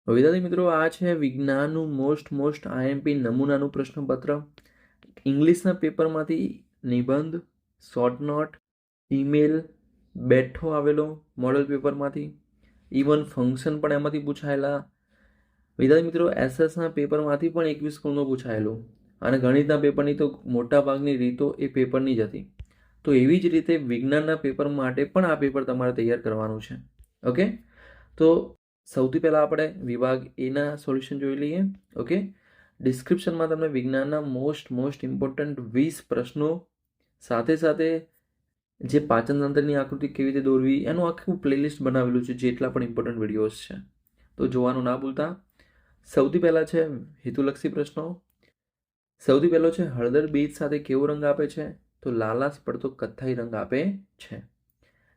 વિદ્યાર્થી મિત્રો, આ છે વિજ્ઞાનનું મોસ્ટ આઈએમપી નમૂનાનું પ્રશ્નપત્ર. ઇંગ્લિશના પેપરમાંથી નિબંધ, શોર્ટ નોટ, ઈમેલ, બેઠો આવેલો મોડલ પેપરમાંથી, ઇવન ફંક્શન પણ એમાંથી પૂછાયેલા. વિદ્યાર્થી મિત્રો, એસએસના પેપરમાંથી પણ 21 ગુણનું પૂછાયેલું, અને ગણિતના પેપરની તો મોટાભાગની રીતો એ પેપરની જ હતી. તો એવી જ રીતે વિજ્ઞાનના પેપર માટે પણ આ પેપર તમારે તૈયાર કરવાનું છે. ઓકે, તો સૌથી પહેલાં આપણે વિભાગ એના સોલ્યુશન જોઈ લઈએ. ઓકે, ડિસ્ક્રિપ્શનમાં તમને વિજ્ઞાનના મોસ્ટ ઇમ્પોર્ટન્ટ 20 પ્રશ્નો સાથે સાથે જે પાચન તંત્રની આકૃતિ કેવી રીતે દોરવી એનું આખું પ્લેલિસ્ટ બનાવેલું છે, જેટલા પણ ઇમ્પોર્ટન્ટ વિડીયોઝ છે. તો જોવાનું ના ભૂલતા. સૌથી પહેલાં છે હેતુલક્ષી પ્રશ્નો. સૌથી પહેલો છે હળદર બીજ સાથે કેવો રંગ આપે છે? તો લાલાશ પડતો કથ્થાઈ રંગ આપે છે.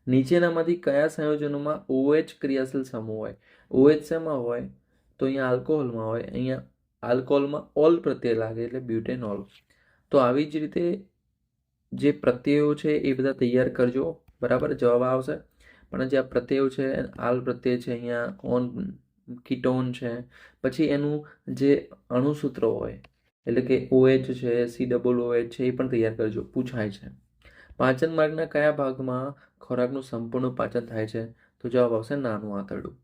નીચેનામાંથી કયા સંયોજનોમાં OH ક્રિયાશીલ સમૂહ હોય? OH શેમાં હોય? તો અહીંયા આલ્કોહોલમાં હોય. અહીંયા આલ્કોહોલમાં ઓલ પ્રત્યય લાગે એટલે બ્યુટેનોલ. તો આવી જ રીતે જે પ્રત્યયો છે એ બધા તૈયાર કરજો, બરાબર? જવાબ આવશે. પણ જે આ પ્રત્યયો છે, આલ પ્રત્યય છે, અહીંયા ઓન કીટોન છે, પછી એનું જે અણુસૂત્રો હોય એટલે કે OH છે, COOH છે, એ પણ તૈયાર કરજો, પૂછાય છે. પાચન માર્ગના કયા ભાગમાં ખોરાકનું સંપૂર્ણ પાચન થાય છે? તો જવાબ આવશે નાનું આંતરડું.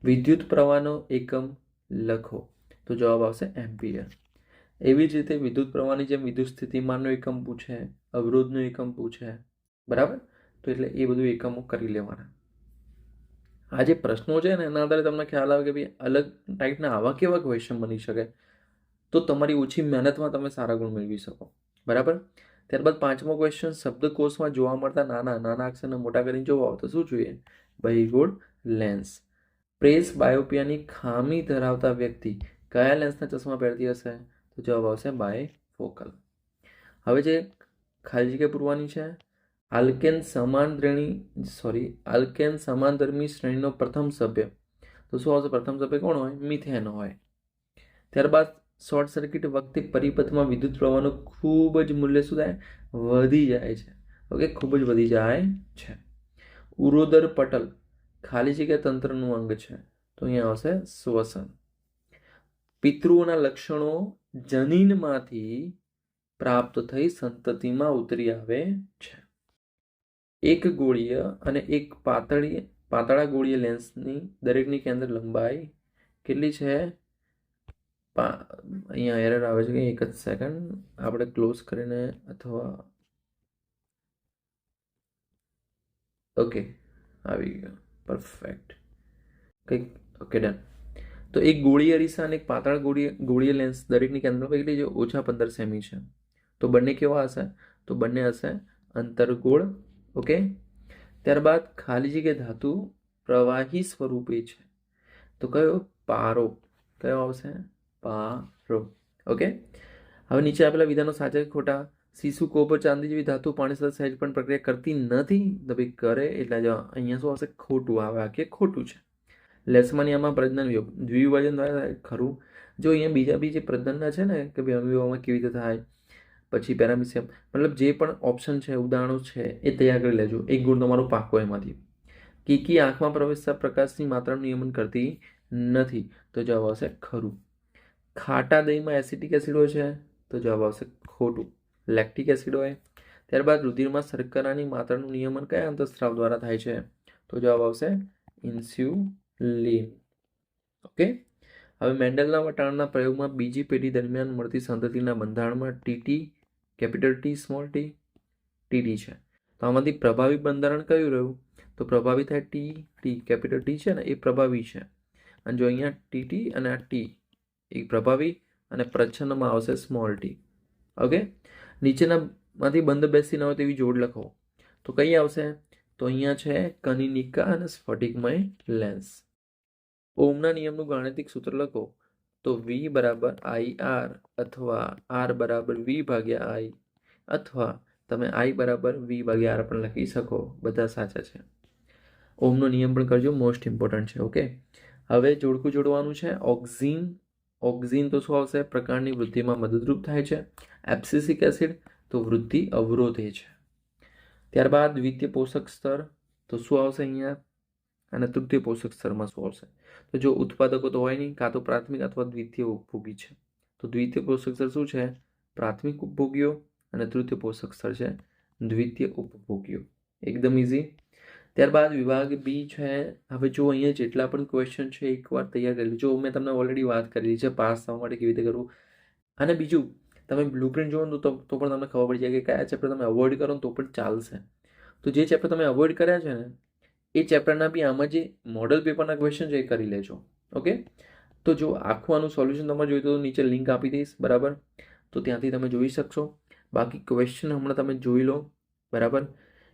વિદ્યુત પ્રવાહનો એકમ લખો. તો જવાબ આવશે એમ્પિયર. એવી જ રીતે વિદ્યુત પ્રવાહની જેમ વિદ્યુત સ્થિતિમાનનો એકમ પૂછે, અવરોધનો એકમ પૂછે, બરાબર? તો એટલે એ બધું એકમો કરી લેવાના. આ જે પ્રશ્નો છે ને એના આધારે તમને ખ્યાલ આવે કે ભાઈ અલગ ટાઈપના આવા કેવા ક્વેશ્ચન બની શકે, તો તમારી ઓછી મહેનતમાં તમે સારા ગુણ મેળવી શકો, બરાબર? ત્યારબાદ 5મો ક્વેશ્ચન, શબ્દકોશમાં જોવા મળતા નાના અક્ષરને મોટા કરીને જોવા તો શું જોઈએ? બહિર્ગોળ લેન્સ. પ્રેસ બાયોપિયાની ખામી ધરાવતા વ્યક્તિ કયા લેન્સના ચશ્મા પહેરતી હશે? તો જવાબ આવશે બાયફોકલ. હવે જે ખાલી જગ્યા પૂરવાની છે, આલ્કેન સમાનધર્મી શ્રેણીનો પ્રથમ સભ્ય. તો શું આવશે? પ્રથમ સભ્ય કોણ હોય? મિથેન હોય. ત્યારબાદ શોર્ટ સર્કિટ વખતે પરિપથમાં વિદ્યુત પ્રવાહનું ખૂબ જ મૂલ્ય શું થાય? વધી જાય છે. ઓકે, ખૂબ જ વધી જાય છે. ઉરોદર પટલ ખાલી જગ્યા તંત્રનું અંગ છે, તો અહીંયા આવશે શ્વસન. પિતૃઓના લક્ષણો જનીનમાંથી પ્રાપ્ત થઈ સંતતિમાં ઉતરી આવે છે. એક ગોળીય અને એક પાતળા ગોળીય લેન્સની દરેકની કેન્દ્ર લંબાઈ કેટલી છે? અહીંયા એરર આવે છે કે એક જ સેકન્ડ, આપણે ક્લોઝ કરીને અથવા ઓકે આવી ગયો, પરફેક્ટ. કંઈક ઓકે, ડન. તો એક ગોળીય અરીસા અને એક પાતળા ગોળીય લેન્સ દરેકની કેન્દ્ર કેટલી છે? ઓછા 15 સેમી છે. તો બંને કેવા હશે? તો બંને હશે અંતર્ગોળ. ઓકે, ત્યારબાદ ખાલી જગ્યા ધાતુ પ્રવાહી સ્વરૂપે છે, તો કયો? પારો. કયો આવશે? પારો. ઓકે, હવે નીચે આપેલા વિધાનો સાચા કે ખોટા? શીશુ, કોપર, ચાંદી જેવી ધાતુ પાણી સાથે સહેજ પણ પ્રક્રિયા કરતી નથી. તો ભાઈ કરે, એટલે અહીંયા શું આવશે? ખોટું આવે, આ કે ખોટું છે. લેશમાનિયામાં પ્રજનન દ્વિવિભાજન દ્વારા થાય, ખરું. જો અહીંયા બીજા બી જે પ્રજનનના છે ને કે ભાઈ અણુઓમાં કેવી રીતે થાય, પછી પેરામિસિયમ, મતલબ જે પણ ઓપ્શન છે, ઉદાહરણો છે, એ તૈયાર કરી લેજો. એક ગુણ તમારો પાકો એમાંથી. કીકી આંખમાં પ્રવેશતા પ્રકાશની માત્રાનું નિયમન કરતી નથી. તો જવાબ આવશે ખરું. ખાટા દહીંમાં એસિટિક એસિડ હોય છે, તો જવાબ આવશે ખોટું. લેક્ટિક એસિડ હોય. ત્યારબાદ રુધિરમાં શર્કરાની માત્રાનું નિયમન કયા અંતઃસ્ત્રાવ દ્વારા થાય છે? તો જવાબ આવશે ઇન્સ્યુલિન. ઓકે, હવે મેન્ડલના વટાણના પ્રયોગમાં બીજી પેઢી દરમિયાન મળતી સંતતિના બંધારણમાં TT, capital T, small T, TT છે. તો આમાંથી પ્રભાવી બંધારણ કયું રહ્યું? તો પ્રભાવી થાય ટી, કેપિટલ ટી છે ને એ પ્રભાવી છે, અને જો અહીંયા ટીટી અને આ ટી એ પ્રભાવી, અને પ્રચ્છન્નમાં આવશે સ્મોલ ટી. ઓકે, નીચેનામાંથી બંધ બેસી ન હોય તેવી જોડ લખો. તો કઈ આવશે? તો અહીંયા છે કનિનિકા અને સ્ફટિકમય લેન્સ. ઓમના નિયમનું ગાણિતિક સૂત્ર લખો. તો V = IR અથવા R = V / I, અથવા તમે I = V / R પણ લખી શકો. બધા સાચા છે. ઓમનો નિયમ પણ કરજો, મોસ્ટ ઇમ્પોર્ટન્ટ છે. ઓકે, હવે જોડકું જોડવાનું છે. ઓક્ઝીન તો શું આવશે? પ્રકાંડની વૃદ્ધિમાં મદદરૂપ થાય છે. એબ્સિસિક એસિડ તો વૃદ્ધિ અવરોધે છે. ત્યારબાદ દ્વિતીય પોષક સ્તર, તો શું આવશે અહીંયા? અને તૃતીય પોષક સ્તરમાં શું આવશે? તો જો ઉત્પાદકો તો હોય નહીં, કાં તો પ્રાથમિક અથવા દ્વિતીય ઉપભોગી છે. તો દ્વિતીય પોષક સ્તર શું છે? પ્રાથમિક ઉપભોગીઓ, અને તૃતીય પોષક સ્તર છે દ્વિતીય ઉપભોગીઓ. એકદમ ઇઝી. ત્યારબાદ વિભાગ બી છે. હવે જો અહીંયા જેટલા પણ ક્વેશ્ચન છે એકવાર તૈયાર કરી લેજો. મેં તમને ઓલરેડી વાત કરેલી છે પાસ થવા માટે કેવી રીતે કરવું. અને બીજું, તમે બ્લુપ્રિન્ટ જોવો ને તો પણ તમને ખબર પડી જાય કે કયા ચેપ્ટર તમે અવોઇડ કરો ને તો પણ ચાલશે. તો જે ચેપ્ટર તમે અવોઇડ કર્યા છે ને એ ચેપ્ટરના બી આમાં જે મોડલ પેપરના ક્વેશ્ચન છે એ કરી લેજો. ઓકે, તો જો આખું આનું સોલ્યુશન તમારે જોઈતું તો નીચે લિંક આપી દઈશ, બરાબર? તો ત્યાંથી તમે જોઈ શકશો. બાકી ક્વેશ્ચન હમણાં તમે જોઈ લો, બરાબર,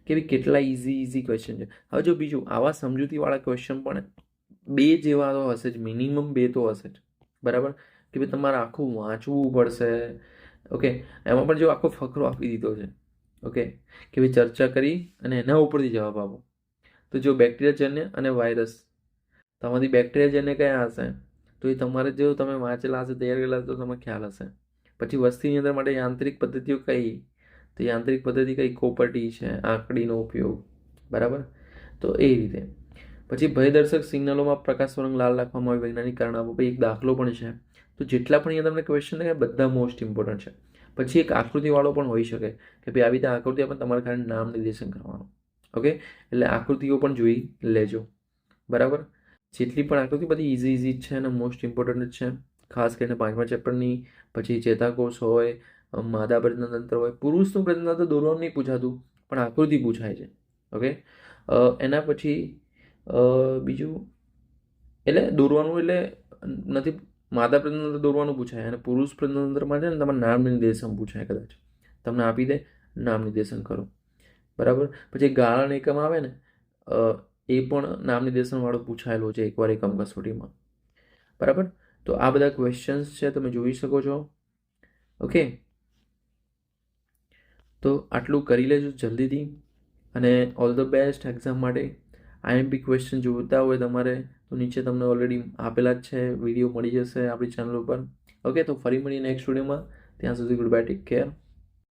કે ભાઈ કેટલા ઇઝી ક્વેશ્ચન છે. હવે જો બીજું આવા સમજૂતીવાળા ક્વેશ્ચન પણ 2 જેવા તો હશે જ, મિનિમમ 2 તો હશે જ, બરાબર, કે ભાઈ તમારે આખું વાંચવું પડશે. ઓકે, એમાં પણ જો આખો ફકરો આપી દીધો છે, ઓકે, કે ભાઈ ચર્ચા કરી અને એના ઉપરથી જવાબ આપો. તો જો બેક્ટેરિયાજન્ય અને વાયરસ, તમારી બેક્ટેરિયાજન્ય કયા હશે? તો એ તમારે જો તમે વાંચેલા હશે, તૈયાર કરેલા તો તમને ખ્યાલ હશે. પછી વસ્તીની અંદર માટે યાંત્રિક પદ્ધતિઓ કઈ? તો યાંત્રિક પદ્ધતિ કઈ? કોપરટી છે, આંકડીનો ઉપયોગ, બરાબર. તો એ રીતે પછી ભયદર્શક સિગ્નલોમાં પ્રકાશ રંગ લાલ રાખવામાં આવે, વૈજ્ઞાનિક કારણ આપો. ભાઈ એક દાખલો પણ છે. તો જેટલા પણ અહીંયા તમને ક્વેશ્ચન છે બધા મોસ્ટ ઇમ્પોર્ટન્ટ છે. પછી એક આકૃતિવાળો પણ હોઈ શકે કે ભાઈ આવી રીતે આકૃતિ આપણે તમારે ખાલી નામ નિર્દેશન કરવાનું. ઓકે, એટલે આકૃતિઓ પણ જોઈ લેજો, બરાબર. જેટલી પણ આકૃતિ બધી ઇઝી જ છે અને મોસ્ટ ઇમ્પોર્ટન્ટ જ છે. ખાસ કરીને 5મા ચેપ્ટરની. પછી ચેતાકોષ હોય, માદા પ્રજનનતંત્ર હોય. પુરુષનું પ્રજનનતંત્ર દોરવાનું નહીં પૂછાતું, પણ આકૃતિ પૂછાય છે. ઓકે, એના પછી બીજું એટલે દોરવાનું એટલે નથી, માદા પ્રજનનતંત્ર દોરવાનું પૂછાય અને પુરુષ પ્રજનનતંત્ર માટે ને તમારે નામ નિર્દેશન પૂછાય, કદાચ તમને આપી દે નામ નિર્દેશન કરો, બરાબર. પછી ગાળણ એકમ આવે ને એ પણ નામ નિર્દેશનવાળો પૂછાયેલો છે એકવાર એકમ કસોટીમાં, બરાબર. તો આ બધા ક્વેશ્ચન્સ છે, તમે જોઈ શકો છો. ઓકે, તો આટલું કરી લેજો જલ્દીથી અને ઓલ ધ બેસ્ટ એક્ઝામ માટે. આઈએમપી ક્વેશ્ચન જોતા હોય તમારે તો નીચે તમને ઓલરેડી આપેલા જ છે, વિડીયો મળી જશે આપણી ચેનલ ઉપર. ઓકે, તો ફરી મળીએ નેક્સ્ટ વિડીયોમાં. ત્યાં સુધી ગુડ બાય, ટેક કેર.